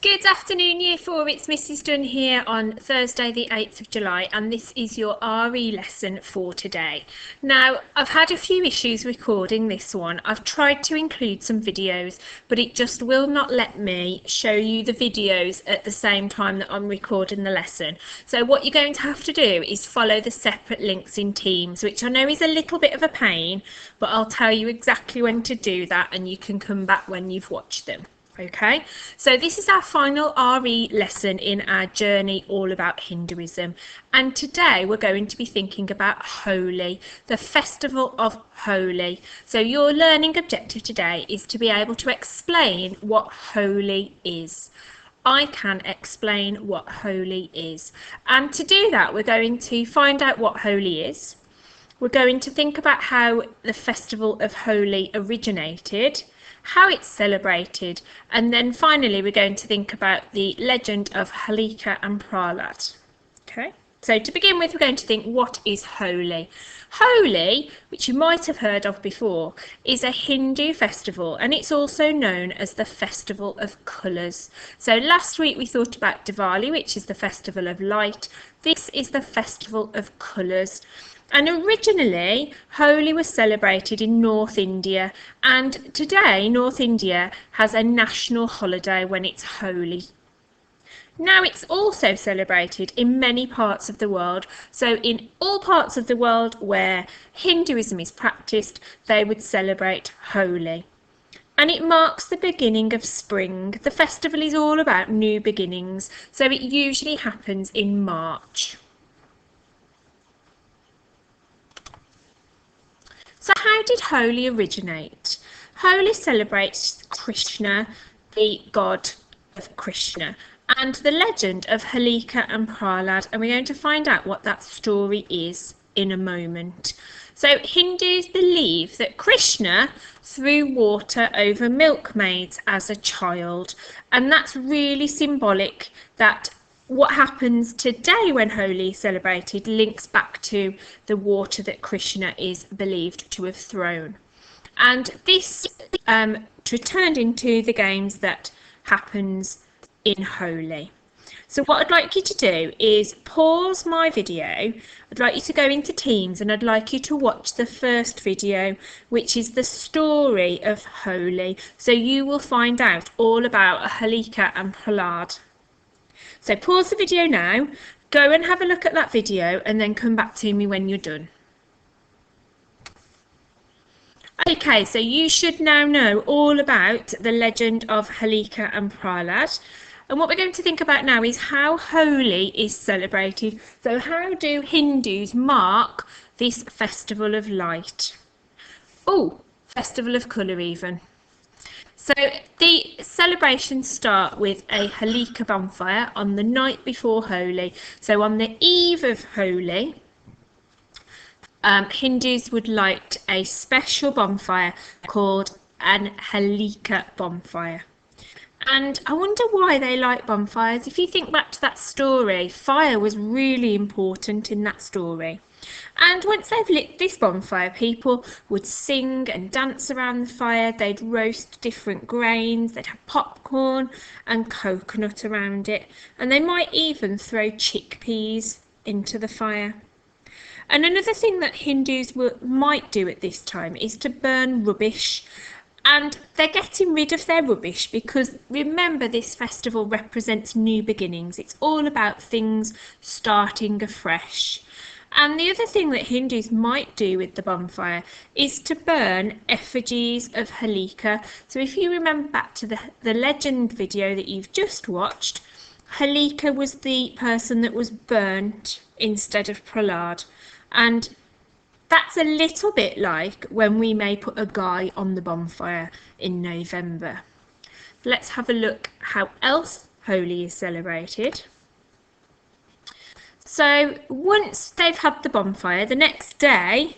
Good afternoon, Year 4. It's Mrs. Dunn here on Thursday the 8th of July, and this is your RE lesson for today. Now, I've had a few issues recording this one. I've tried to include some videos, but it just will not let me show you the videos at the same time that I'm recording the lesson. So what you're going to have to do is follow the separate links in Teams, which I know is a little bit of a pain, but I'll tell you exactly when to do that, and you can come back when you've watched them. Okay, so this is our final RE lesson in our journey all about Hinduism, and today we're going to be thinking about Holi, the festival of Holi. So your learning objective today is to be able to explain what Holi is. I can explain what Holi is, and to do that we're going to find out what Holi is. We're going to think about how the festival of Holi originated, how it's celebrated, and then finally we're going to think about the legend of Holika and Prahlad. Okay, so to begin with, we're going to think, what is Holi? Holi, which you might have heard of before, is a Hindu festival, and it's also known as the festival of colours. So last week we thought about Diwali, which is the festival of light. This is the festival of colours. And originally, Holi was celebrated in North India, and today North India has a national holiday when it's Holi. Now it's also celebrated in many parts of the world, so in all parts of the world where Hinduism is practiced, they would celebrate Holi. And it marks the beginning of spring. The festival is all about new beginnings, so it usually happens in March. So how did Holi originate? Holi celebrates Krishna, the god of Krishna, and the legend of Holika and Prahlad, and we're going to find out what that story is in a moment. So Hindus believe that Krishna threw water over milkmaids as a child, and that's really symbolic that what happens today when Holi is celebrated links back to the water that Krishna is believed to have thrown. And this turned into the games that happens in Holi. So what I'd like you to do is pause my video. I'd like you to go into Teams and I'd like you to watch the first video, which is the story of Holi. So you will find out all about Holika and Prahlad. So pause the video now, go and have a look at that video, and then come back to me when you're done. Okay, so you should now know all about the legend of Holika and Prahlad. And what we're going to think about now is how Holi is celebrated. So how do Hindus mark this festival of light? Oh, festival of colour even. So the celebrations start with a Holika bonfire on the night before Holi. So on the eve of Holi, Hindus would light a special bonfire called an Holika bonfire. And I wonder why they light bonfires. If you think back to that story, fire was really important in that story. And once they've lit this bonfire, people would sing and dance around the fire. They'd roast different grains, they'd have popcorn and coconut around it, and they might even throw chickpeas into the fire. And another thing that Hindus might do at this time is to burn rubbish. And they're getting rid of their rubbish because, remember, this festival represents new beginnings. It's all about things starting afresh. And the other thing that Hindus might do with the bonfire is to burn effigies of Holika. So if you remember back to the legend video that you've just watched, Holika was the person that was burnt instead of Prahlad. And that's a little bit like when we may put a guy on the bonfire in November. Let's have a look how else Holi is celebrated. So once they've had the bonfire, the next day,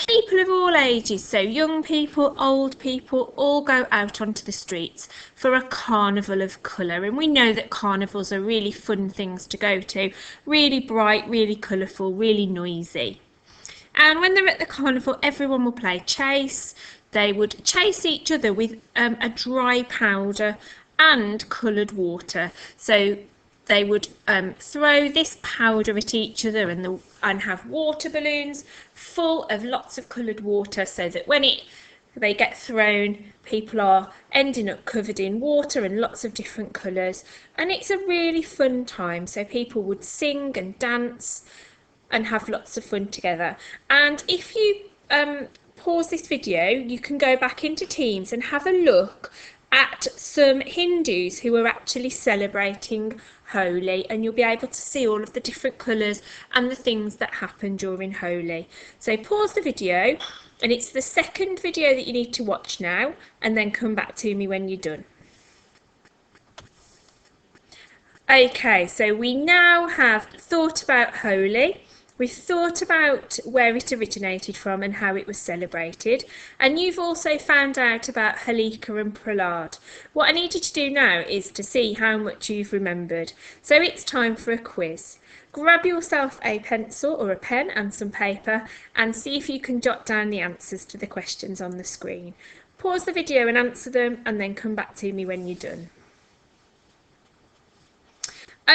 people of all ages, so young people, old people, all go out onto the streets for a carnival of colour. And we know that carnivals are really fun things to go to, really bright, really colourful, really noisy. And when they're at the carnival, everyone will play chase. They would chase each other with a dry powder and coloured water. So they would throw this powder at each other and have water balloons full of lots of coloured water, so that when they get thrown, people are ending up covered in water and lots of different colours, and it's a really fun time. So people would sing and dance and have lots of fun together. And if you pause this video, you can go back into Teams and have a look at some Hindus who are actually celebrating Holi, and you'll be able to see all of the different colours and the things that happen during Holi. So pause the video, and it's the second video that you need to watch now, and then come back to me when you're done. Okay, so we now have thought about Holi. We've thought about where it originated from and how it was celebrated, and you've also found out about Halika and Prahlad. What I need you to do now is to see how much you've remembered. So it's time for a quiz. Grab yourself a pencil or a pen and some paper and see if you can jot down the answers to the questions on the screen. Pause the video and answer them, and then come back to me when you're done.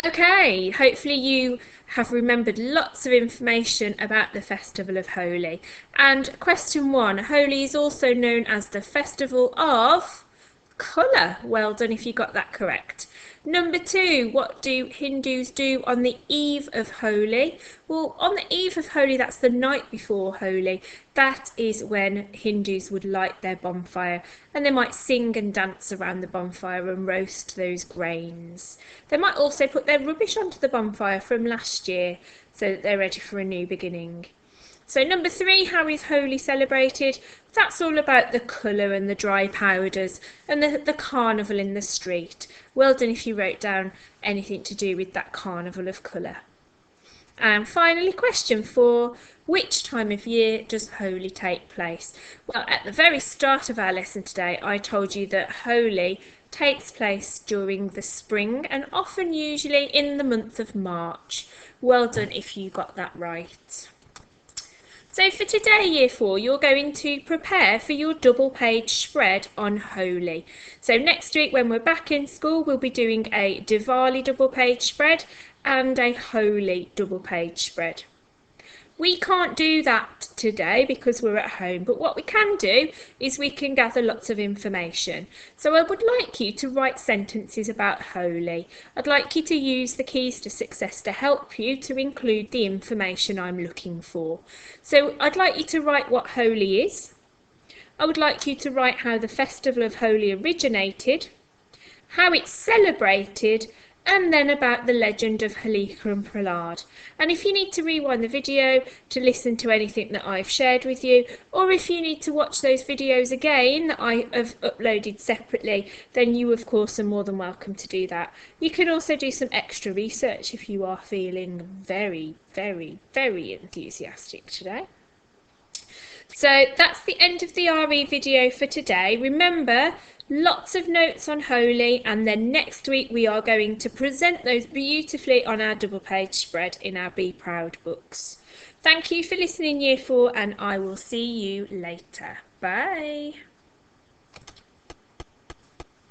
Okay, hopefully you have remembered lots of information about the festival of Holi. And question 1, Holi is also known as the festival of colour. Well done if you got that correct. Number 2, what do Hindus do on the eve of Holi? Well, on the eve of Holi, that's the night before Holi. That is when Hindus would light their bonfire, and they might sing and dance around the bonfire and roast those grains. They might also put their rubbish onto the bonfire from last year so that they're ready for a new beginning. So number 3, how is Holi celebrated? That's all about the colour and the dry powders and the carnival in the street. Well done if you wrote down anything to do with that carnival of colour. And finally, question 4, which time of year does Holi take place? Well, at the very start of our lesson today, I told you that Holi takes place during the spring and often usually in the month of March. Well done if you got that right. So for today, Year 4, you're going to prepare for your double page spread on Holi. So next week when we're back in school, we'll be doing a Diwali double page spread and a Holi double page spread. We can't do that today because we're at home, but what we can do is we can gather lots of information. So I would like you to write sentences about Holi. I'd like you to use the keys to success to help you to include the information I'm looking for. So I'd like you to write what Holi is. I would like you to write how the festival of Holi originated, how it's celebrated, and then about the legend of Halika and Prahlad. And if you need to rewind the video to listen to anything that I've shared with you, or if you need to watch those videos again that I have uploaded separately, then you of course are more than welcome to do that. You can also do some extra research if you are feeling very, very, very enthusiastic today. So that's the end of the RE video for today. Remember, lots of notes on Holi, and then next week we are going to present those beautifully on our double page spread in our Be Proud books. Thank you for listening, Year 4, and I will see you later. Bye.